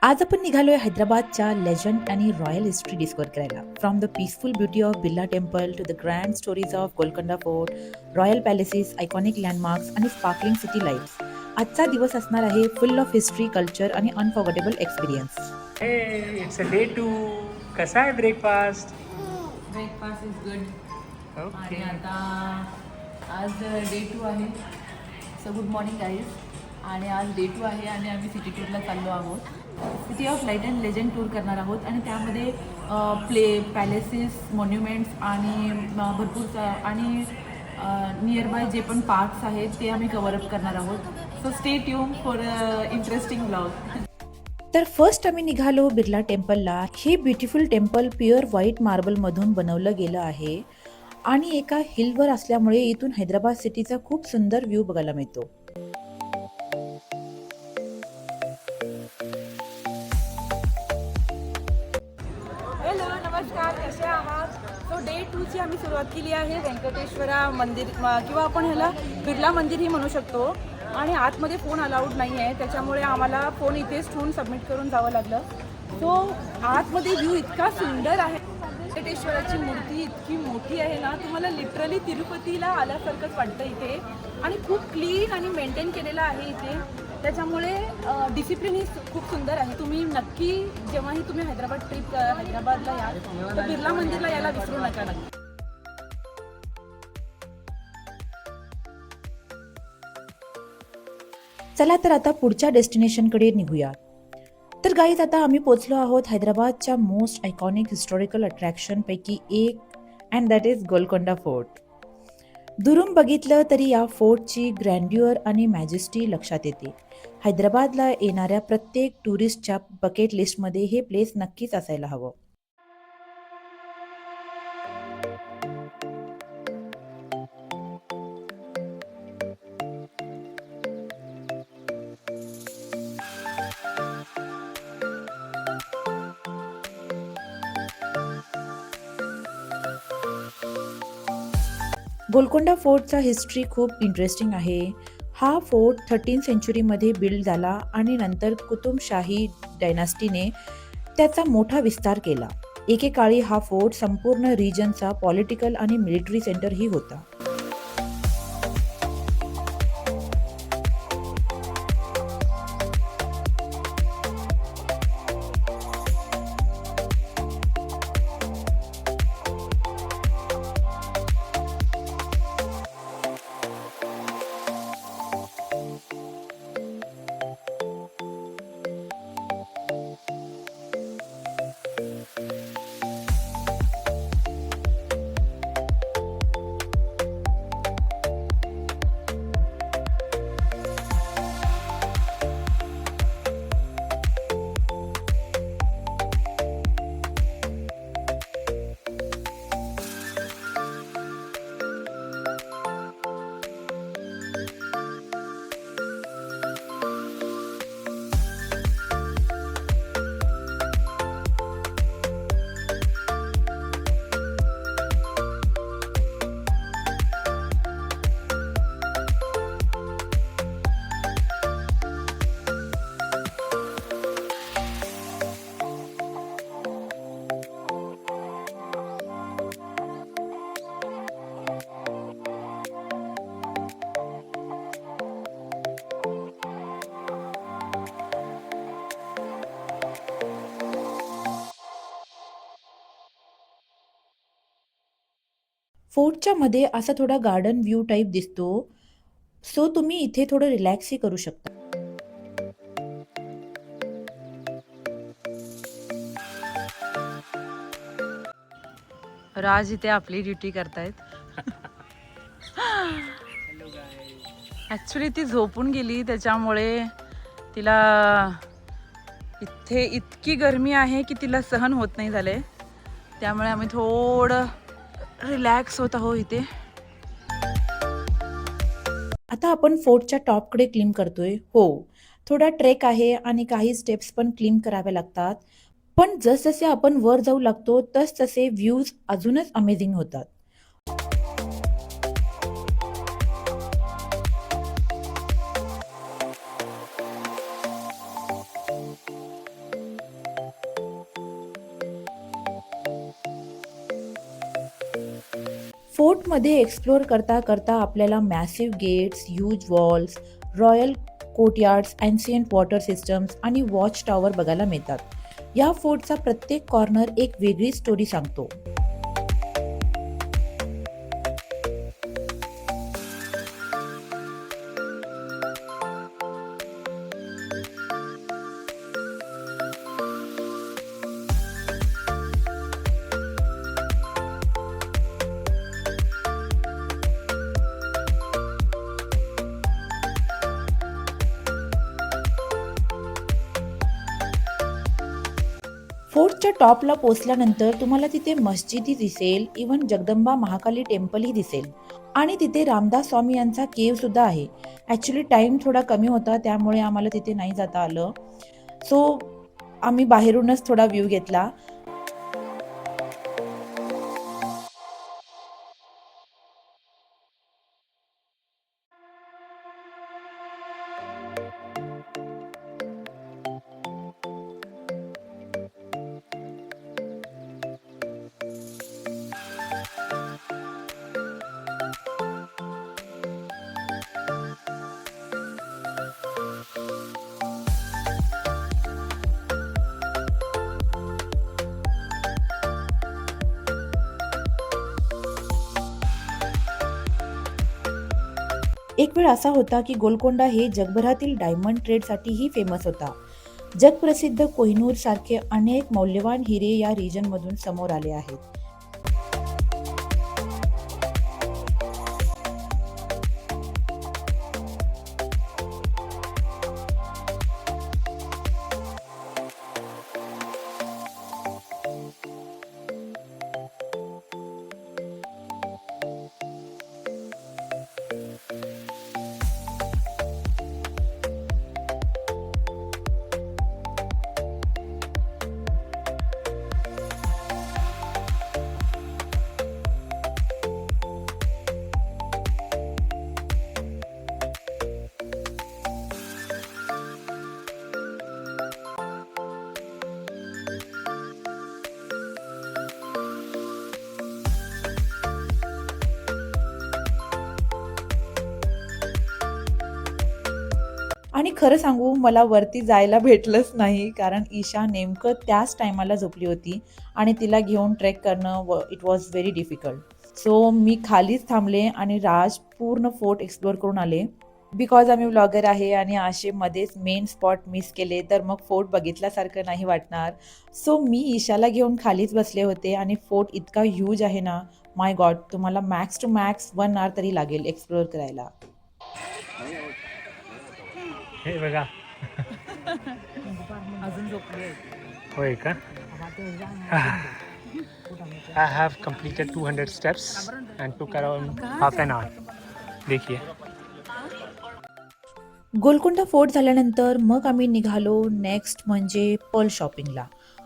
आज आपण निघालोय हैदराबादच्या लेजंड आणि रॉयल हिस्ट्री डिस्कवर करायला. From the peaceful beauty of Birla temple to the grand stories of Golconda fort, royal palaces, iconic landmarks आणि sparkling city lights. आजचा दिवस असणार आहे फुल ऑफ हिस्ट्री, कल्चर आणि unforgettable experience. Hey it's a day 2. कसा आहे breakfast? Breakfast is good. Okay. आणि आता आज डे 2 आहे. So good morning guys. आणि आज डे 2 आहे आणि आम्ही सिटी टूरला चाललो आहोत. City of light and legend tour करणार आहोत आणि त्यामध्ये पॅलेसेस, मॉन्युमेंट्स आणि भरपूर आणि नियर बाय जे पण पार्क्स आहेत ते आम्ही कव्हरअप करणार आहोत. So stay tune for interesting blog. तर फर्स्ट आम्ही निघालो बिर्ला टेम्पलला. हे ब्युटिफुल टेम्पल प्युअर व्हाईट मार्बलमधून बनवलं गेलं आहे आणि एका हिलवर असल्यामुळे इथून हैदराबाद सिटीचा खूप सुंदर व्ह्यू बघायला मिळतो. हॅलो, नमस्कार, कसे आहात? सो डे 2ची आम्ही सुरुवात केली आहे व्यंकटेश्वरा मंदिर किंवा आपण ह्याला बिर्ला मंदिरही म्हणू शकतो. आणि आतमध्ये फोन अलाउड नाही आहे, त्याच्यामुळे आम्हाला फोन इथेच ठेवून सबमिट करून जावं लागलं. सो आतमध्ये व्ह्यू इतका सुंदर आहे. व्यंकटेश्वराची मूर्ती इतकी मोठी आहे ना, तुम्हाला लिटरली तिरुपतीला आल्यासारखंच वाटतं इथे. आणि खूप क्लीन आणि मेंटेन केलेलं आहे इथे, त्याच्यामुळे डिसिप्लिन ही खूप सुंदर आहे. तुम्ही नक्की जेव्हाही तुम्ही हैदराबादला याल तर बिर्ला मंदिरला यायला विसरू नका नक्की. चला तर आता पुढच्या डेस्टिनेशनकडे निघूया. तर गाईज, आता आम्ही पोचलो आहोत हैदराबादच्या मोस्ट आयकॉनिक हिस्टॉरिकल अट्रॅक्शन पैकी एक, and that is Golconda fort. दुरून बघितलं तरी या फोर्टची ग्रँड्युअर आणि मॅजेस्टी लक्षात येते. हैदराबादला येणाऱ्या प्रत्येक टुरिस्टच्या बकेट लिस्टमध्ये हे प्लेस नक्कीच असायला हवं. गोलकोंडा फोर्टचा हिस्ट्री खूप इंटरेस्टिंग आहे. हा फोर्ट 13th सेंचुरीमध्ये बिल्ड झाला आणि नंतर कुतुबशाही डायनास्टीने त्याचा मोठा विस्तार केला. एकेकाळी हा फोर्ट संपूर्ण रिजनचा पॉलिटिकल आणि मिलिटरी सेंटरही होता. फोर्टच्या मध्ये असा थोडा गार्डन व्ह्यू टाईप दिसतो, सो तुम्ही इथे थोडं रिलॅक्सही करू शकता. राज इथे आपली ड्युटी करतायत. ॲक्च्युली ती झोपून गेली, त्याच्यामुळे तिला इथे इतकी गरमी आहे की तिला सहन होत नाही झाले. त्यामुळे आम्ही थोडं रिलॅक्स होत आहोत इथे. आता आपण फोर्टच्या टॉपकडे क्लिम करतोय. हो, थोडा ट्रेक आहे आणि काही स्टेप्स पण क्लिम कराव्या लागतात, पण जसजसे आपण वर जाऊ लागतो तसतसे व्ह्यूज अजूनच अमेझिंग होतात. फोर्टमध्ये एक्सप्लोअर करता करता आपल्याला massive gates, huge walls, royal courtyards, ancient water systems आणि वॉच टॉवर बघायला मिळतात. या फोर्टचा प्रत्येक कॉर्नर एक वेगळी स्टोरी सांगतो. फोर्टच्या टॉपला पोचल्यानंतर तुम्हाला तिथे मस्जिदही दिसेल, इव्हन जगदंबा महाकाली टेम्पलही दिसेल आणि तिथे रामदास स्वामी यांचा केव्ह सुद्धा आहे. ॲक्च्युली टाईम थोडा कमी होता त्यामुळे आम्हाला तिथे नाही जाता आलं, सो आम्ही बाहेरूनच थोडा व्ह्यू घेतला. एक वेळ असा होता की गोलकोंडा हे जगभरातील डायमंड ट्रेडसाठीही फेमस होता. जगप्रसिद्ध कोहिनूर सारखे अनेक मौल्यवान हिरे या रिजनमधून समोर आले आहेत. आणि खरं सांगू, मला वरती जायला भेटलंच नाही कारण ईशा नेमकं त्याच टायमाला झोपली होती आणि तिला घेऊन ट्रेक करणं it was very difficult. So मी खालीच थांबले आणि राज पूर्ण फोर्ट एक्सप्लोअर करून आले. बिकॉज आम्ही व्लॉगर आहे आणि असे मध्येच मेन स्पॉट मिस केले तर मग फोर्ट बघितल्यासारखं नाही वाटणार. सो मी ईशाला घेऊन खालीच बसले होते आणि फोर्ट इतका ह्यूज आहे ना, माय गॉड, तुम्हाला मॅक्स टू मॅक्स 1 hour तरी लागेल एक्सप्लोअर करायला. हे बघा. अजून झोपले. होय का? I have completed 200 steps and took around half an hour. देखिए. गोलकोंडा फोर्ट झाल्यानंतर मग आम्ही निघालो नेक्स्ट म्हणजे पर्ल शॉपिंगला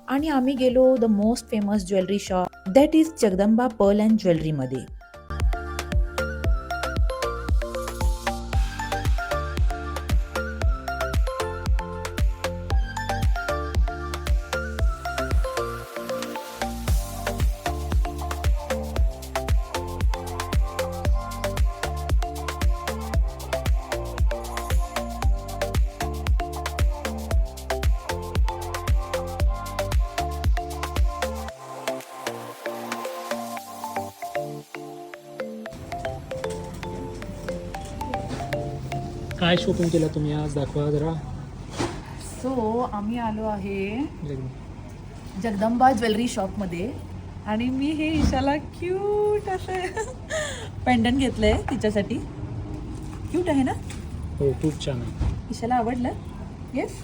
आणि आम्ही गेलो the most famous jewellery shop that is Jagdamba Pearl and ज्वेलरीमध्ये. काय शॉपिंग केलं तुम्ही आज? दाखवा जरा. सो आम्ही आलो आहे जगदंबा ज्वेलरी शॉपमध्ये आणि मी हे ईशाला क्यूट असं पेंडंट घेतलं आहे तिच्यासाठी. क्यूट आहे ना? हो, खूप छान आहे. ईशाला आवडलं? येस.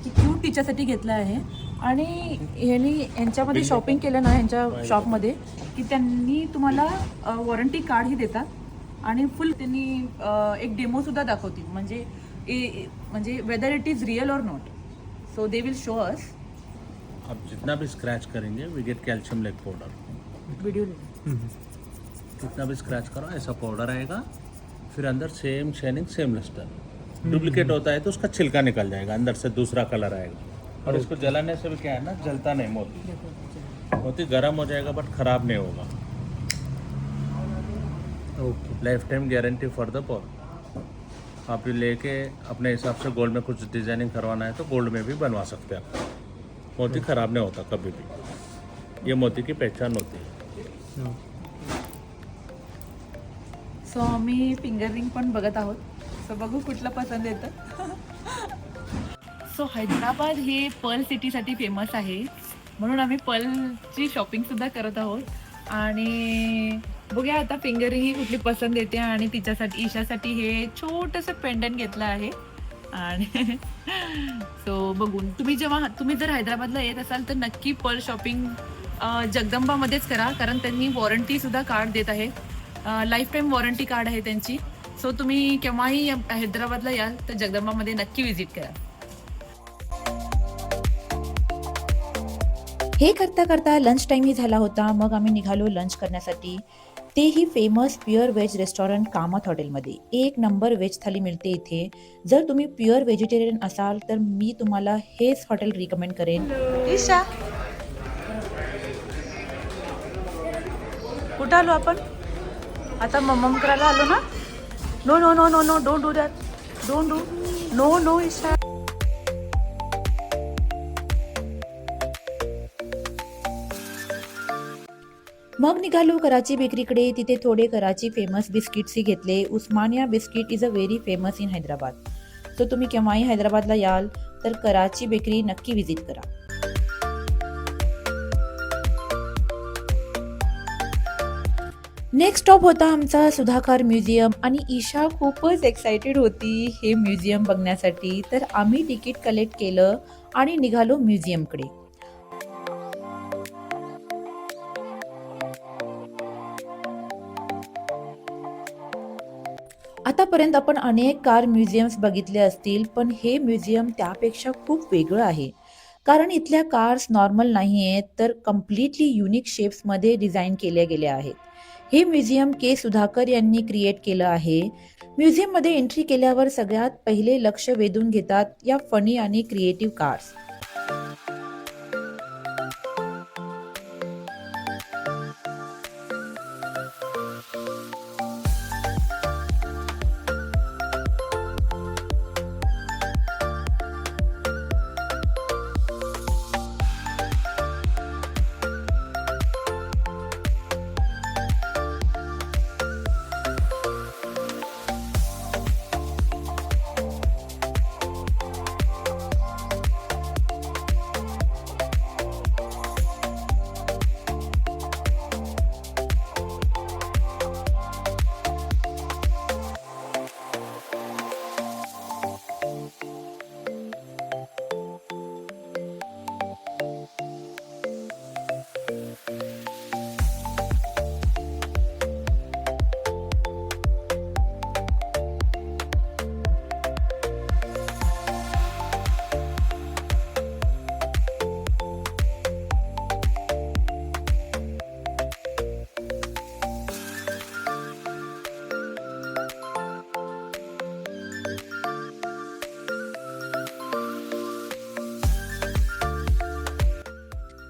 क्यूट तिच्यासाठी घेतलं आहे आणि यांच्यामध्ये शॉपिंग केलं ना यांच्या शॉपमध्ये की त्यांनी तुम्हाला वॉरंटी कार्डही देतात आणि फुल त्यांनी एक डेमोसुद्धा दाखवतील म्हणजे वेदर इट इज रियल और not. So they will show us. आप जितना भी स्क्रैच करेंगे we get calcium leg powder. Video जितना भी स्क्रैच करो ऐसा पाउडर आएगा, फिर अंदर same shining same lustre. Duplicate होता है तो उसका छिलका निकल जाएगा, अंदर से दूसरा कलर आएगा. और इसको जलाने से भी क्या है ना, जलता नहीं मोती. मोती गर्म हो जाएगा बट खराब नहीं होगा. Okay. Life time guarantee for the Paul. आप ये लेके अपने हिसाब से गोल्ड में कुछ डिजाइनिंग करवाना है तो गोल्ड में भी बनवा सकते हैं आप. मोती खराब नहीं होता कभी भी. ये मोती की पहचान होती है. सो आम्ही फिंगर रिंग पण बघत आहोत. सो बघू कुठलं पसंत येतं. सो हैदराबाद हे पर्ल सिटीसाठी फेमस आहे, म्हणून आम्ही पर्लची शॉपिंगसुद्धा करत आहोत. आणि बघूया आता फिंगर रिंग ही कुठली पसंत येते. आणि तिच्यासाठी ईशासाठी हे छोटंसं पेंडंट घेतलं आहे. आणि सो बघून तुम्ही जर हैदराबादला येत असाल तर नक्की पर्ल शॉपिंग जगदंबामध्येच करा, कारण त्यांनी वॉरंटीसुद्धा कार्ड देत आहे. लाईफ टाईम वॉरंटी कार्ड आहे त्यांची. सो तुम्ही केव्हाही हैदराबादला याल तर जगदंबामध्ये नक्की व्हिजिट करा. हे करता करता लंच टाईमही झाला होता. मग आम्ही निघालो लंच करण्यासाठी, तेही famous pure veg restaurant Kamat हॉटेलमध्ये. एक नंबर व्हेज थाली मिळते इथे. जर तुम्ही प्युअर व्हेजिटेरियन असाल तर मी तुम्हाला हेच हॉटेल रिकमेंड करेन. ईशा, कुठं आलो आपण आता? मम्मम करायला आलो ना? No no no no no, don't do that, don't do, no no Isha. मग निघालो कराची बेकरीकडे. तिथे थोडे कराची फेमस बिस्किट्सही घेतले. Osmania biscuit is a very famous in Hyderabad. So तुम्ही केव्हाही हैदराबादला याल तर कराची बेकरी नक्की व्हिजिट करा. नेक्स्ट स्टॉप होता आमचा सुधाकर म्युझियम. आणि ईशा खूपच एक्सायटेड होती हे म्युझियम बघण्यासाठी. तर आम्ही तिकीट कलेक्ट केलं आणि निघालो म्युझियमकडे. आतापर्यंत आपण अनेक कार म्युझियम्स बघितले असतील, पण हे म्युझियम त्यापेक्षा खूप वेगळं आहे. कारण इथल्या कार्स नॉर्मल नाही आहेत, तर कम्प्लिटली युनिक शेप्समध्ये डिझाईन केल्या गेल्या आहेत. हे म्युझियम के सुधाकर यांनी क्रिएट केलं आहे. म्युझियममध्ये एंट्री केल्यावर सगळ्यात पहिले लक्ष वेधून घेतात या फनी आणि क्रिएटिव्ह कार्स.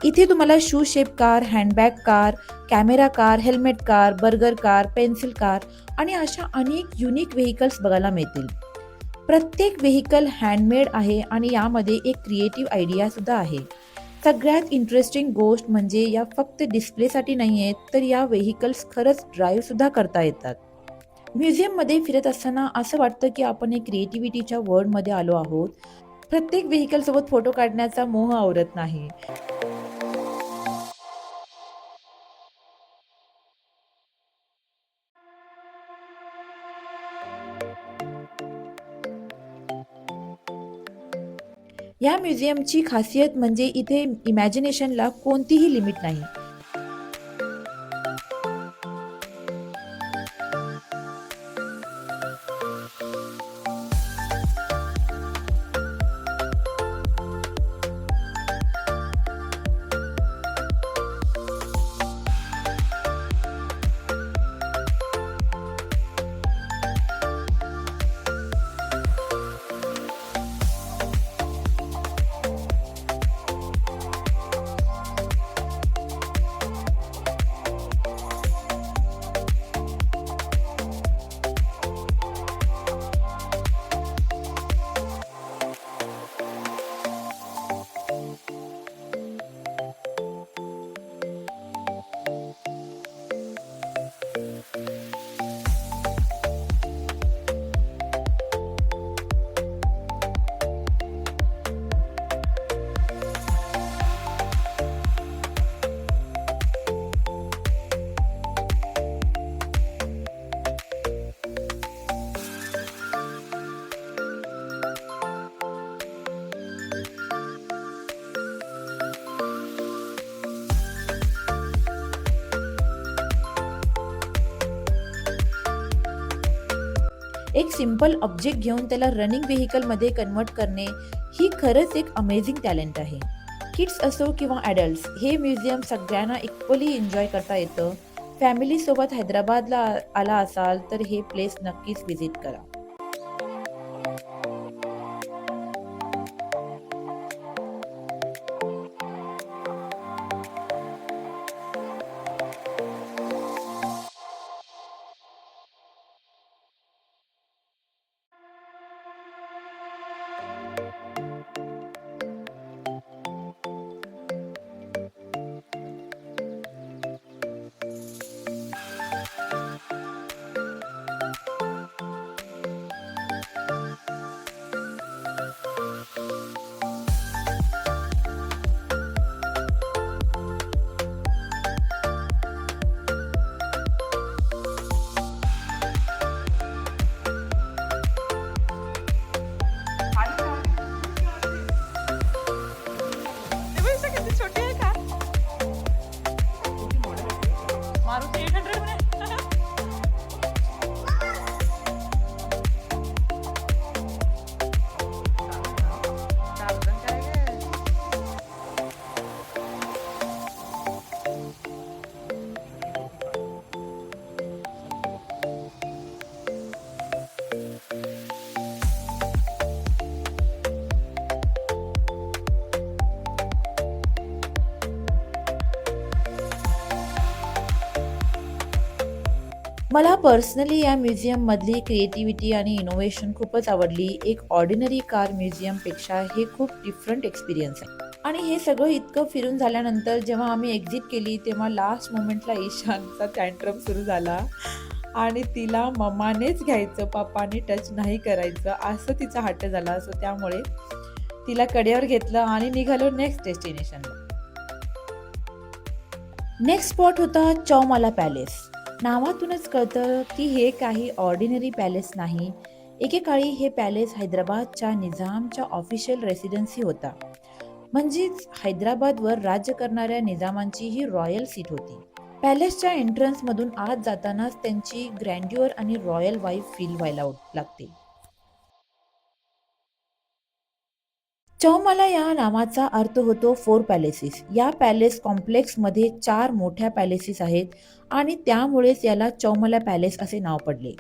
इथे तुम्हाला shoe shape car, handbag car, camera car, helmet car, burger car, pencil car आणि अशा अनेक युनिक व्हेकल्स बघायला मिळतील. प्रत्येक व्हेकल हँडमेड आहे आणि यामध्ये एक क्रिएटिव्ह आयडिया सुद्धा आहे. सगळ्यात इंटरेस्टिंग गोष्ट म्हणजे या फक्त डिस्प्लेसाठी नाही आहेत, तर या व्हेकल्स खरंच ड्राईव्ह सुद्धा करता येतात. म्युझियममध्ये फिरत असताना असं वाटतं की आपण एक क्रिएटिव्हिटीच्या वर्ल्डमध्ये आलो आहोत. प्रत्येक व्हेकलसोबत फोटो काढण्याचा मोह आवरत नाही. या म्युझियमची खासियत म्हणजे इथे इमॅजिनेशनला कोणतीही लिमिट नाही. सिम्पल ऑब्जेक्ट घेऊन त्याला रनिंग व्हेकलमध्ये कन्वर्ट करणे ही खरंच एक अमेझिंग टॅलेंट आहे. किड्स असो किंवा ॲडल्ट्स, हे म्युझियम सगळ्यांना इक्वली एन्जॉय करता येतं. फॅमिलीसोबत हैदराबादला आला असाल तर हे प्लेस नक्कीच व्हिजिट करा. छोटी आहे का? मारुती 800 मध्ये. मला पर्सनली या म्युझियममधली क्रिएटिव्हिटी आणि इनोव्हेशन खूपच आवडली. एक ऑर्डिनरी कार म्युझियमपेक्षा हे खूप डिफरंट एक्सपिरियन्स आहे. आणि हे सगळं इतकं फिरून झाल्यानंतर जेव्हा आम्ही एक्झिट केली तेव्हा लास्ट मोमेंटला ईशानचा टँट्रम सुरू झाला आणि तिला मम्मानेच घ्यायचं, पप्पाने टच नाही करायचं असं तिचा हट्ट झाला. सो त्यामुळे तिला कडेवर घेतलं आणि निघालो नेक्स्ट डेस्टिनेशनला. नेक्स्ट स्पॉट होता चौमाला पॅलेस. नावातूनच कळतं की हे काही ऑर्डिनरी पॅलेस नाही. एकेकाळी हे पॅलेस हैदराबादच्या निजामच्या ऑफिशियल रेसिडेन्सी होता. म्हणजेच हैदराबादवर राज्य करणाऱ्या निजामांची ही रॉयल सीट होती. पॅलेसच्या एंट्रन्समधून आत जातानाच त्यांची ग्रँड्युअर आणि रॉयल वाईफ फील व्हायला लागते. चौमाला या नावाचा अर्थ होतो 4 पॅलेसेस. या पॅलेस कॉम्प्लेक्समध्ये 4 मोठ्या पॅलेसेस आहेत आणि त्यामुळेच याला चौमाला पॅलेस असे नाव पडले.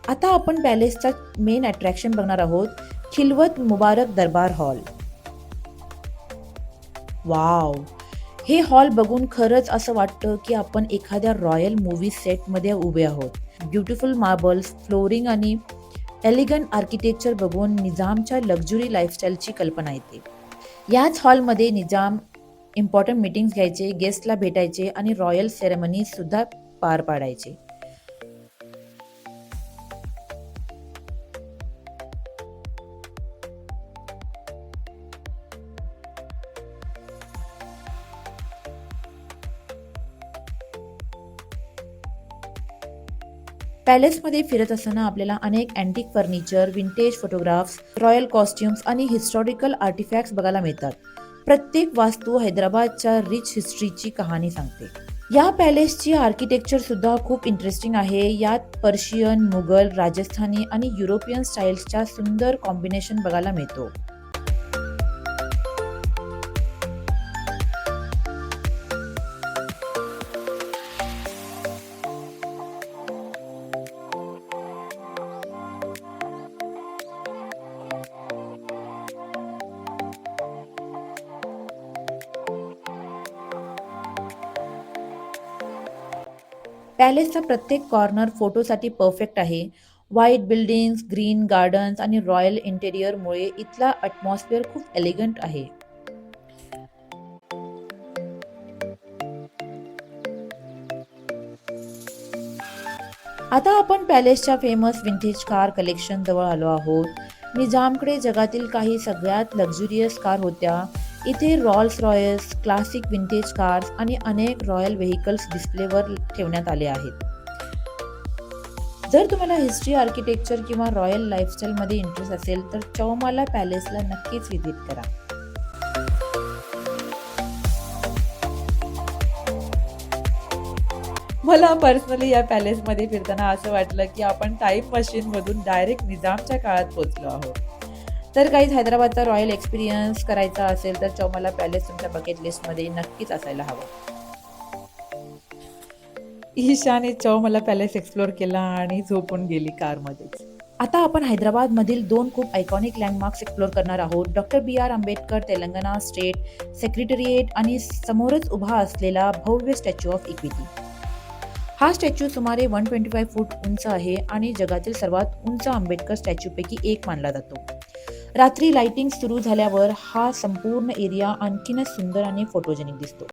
आता आपण पॅलेसचा मेन अट्रॅक्शन बघणार आहोत, खिलवत मुबारक दरबार हॉल. वाव, हे हॉल बघून खरंच असं वाटतं की आपण एखाद्या रॉयल मूवी सेटमध्ये उभे आहोत. ब्युटिफुल मार्बल्स, फ्लोरिंग आणि एलिगंट आर्किटेक्चर बघून निजामच्या लक्झुरी लाईफस्टाईलची कल्पना येते. याच हॉलमध्ये निजाम इम्पॉर्टंट मीटिंग्स घ्यायचे, गेस्टला भेटायचे आणि रॉयल सेरेमनीज सुद्धा पार पाडायचे. पॅलेसमध्ये फिरत असताना आपल्याला अनेक antique furniture, vintage photographs, royal costumes आणि हिस्टॉरिकल आर्टिफॅक्ट्स बघायला मिळतात. प्रत्येक वास्तू हैदराबादच्या रिच हिस्ट्रीची कहाणी सांगते. या पॅलेसची आर्किटेक्चर सुद्धा खूप इंटरेस्टिंग आहे. यात पर्शियन, मुघल, राजस्थानी आणि युरोपियन स्टाईल्सच्या सुंदर कॉम्बिनेशन बघायला मिळतो. पॅलेसचा प्रत्येक कॉर्नर फोटोसाठी परफेक्ट आहे. व्हाईट बिल्डिंग्स, ग्रीन गार्डन्स आणि रॉयल इंटेरियरमुळे इथला ॲटमॉस्फिअर खूप एलिगंट आहे. आता आपण पॅलेसच्या फेमस विंटेज कार कलेक्शन जवळ आलो आहोत. निजामकडे जगातील काही सगळ्यात लक्झुरियस कार होत्या. इथे Rolls Royces, classic vintage cars आणि अनेक रॉयल व्हेकल्स डिस्प्लेवर ठेवण्यात आले आहेत. जर तुम्हाला हिस्ट्री, आर्किटेक्चर किंवा रॉयल लाईफस्टाईलमध्ये इंटरेस्ट असेल तर चौमाला पॅलेसला नक्कीच व्हिजिट करा. मला पर्सनली या पॅलेसमध्ये फिरताना असं वाटलं की आपण टाईम मशीनमधून डायरेक्ट निजामच्या काळात पोहोचलो आहोत. तर काही हैदराबादचा रॉयल एक्सपिरियन्स करायचा असेल तर चौमाला पॅलेस तुमच्या बकेट लिस्टमध्ये नक्कीच असायला हवं. ईशाने चौमाला पॅलेस एक्सप्लोर केला आणि झोपून गेली कारमध्येच. आता आपण हैदराबादमधील 2 खूप आयकॉनिक लँडमार्क्स एक्सप्लोर करणार आहोत. Doctor B.R. Ambedkar Telangana state secretariat आणि समोरच उभा असलेला भव्य स्टॅच्यू ऑफ इक्विटी. हा स्टॅच्यू सुमारे 125 फूट उंच आहे आणि जगातील सर्वात उंच आंबेडकर स्टॅच्यूपैकी एक मानला जातो. रात्री लाइटिंग सुरू झाल्यावर हा संपूर्ण एरिया आणखीनच सुंदर आणि फोटोजेनिक दिसतो.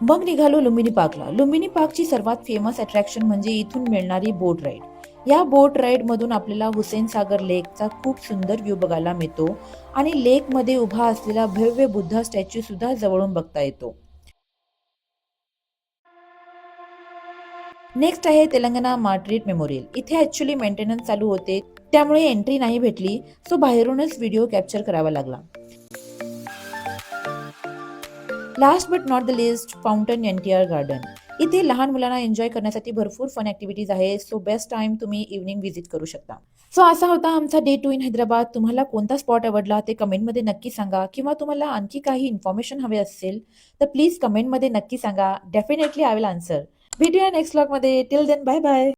मग निघालो लुंबिनी पार्कला. लुंबिनी पार्कची सर्वात फेमस अट्रॅक्शन म्हणजे इथून मिळणारी बोट राईड. या बोट राईड मधून आपल्याला हुसेन सागर लेकचा खूप सुंदर व्ह्यू बघायला मिळतो आणि लेक मध्ये उभा असलेला भव्य बुद्धा स्टॅच्यू सुद्धा जवळून बघता येतो. नेक्स्ट आहे तेलंगणा मार्ट्रिट मेमोरियल. इथे ऍक्च्युली मेंटेनन्स चालू होते त्यामुळे एंट्री नाही भेटली, सो बाहेरूनच व्हिडिओ कॅप्चर करावा लागला. Last but not the list fountain NTR garden. इथे लहान मुलांना एन्जॉय करण्यासाठी भरपूर फन ऍक्टिव्हिटीज आहेत, सो बेस्ट टाइम तुम्ही इव्हनिंग व्हिजिट करू शकता. सो असा होता आमचा डे 2 इन हैदराबाद. तुम्हाला कोणता स्पॉट आवडला ते कमेंटमध्ये नक्की सांगा, किंवा तुम्हाला आणखी काही इन्फॉर्मेशन हवे असेल तर प्लीज कमेंटमध्ये नक्की सांगा. Definitely I will answer. भेटूया नेक्स्ट व्लॉगमध्ये. Till then bye bye.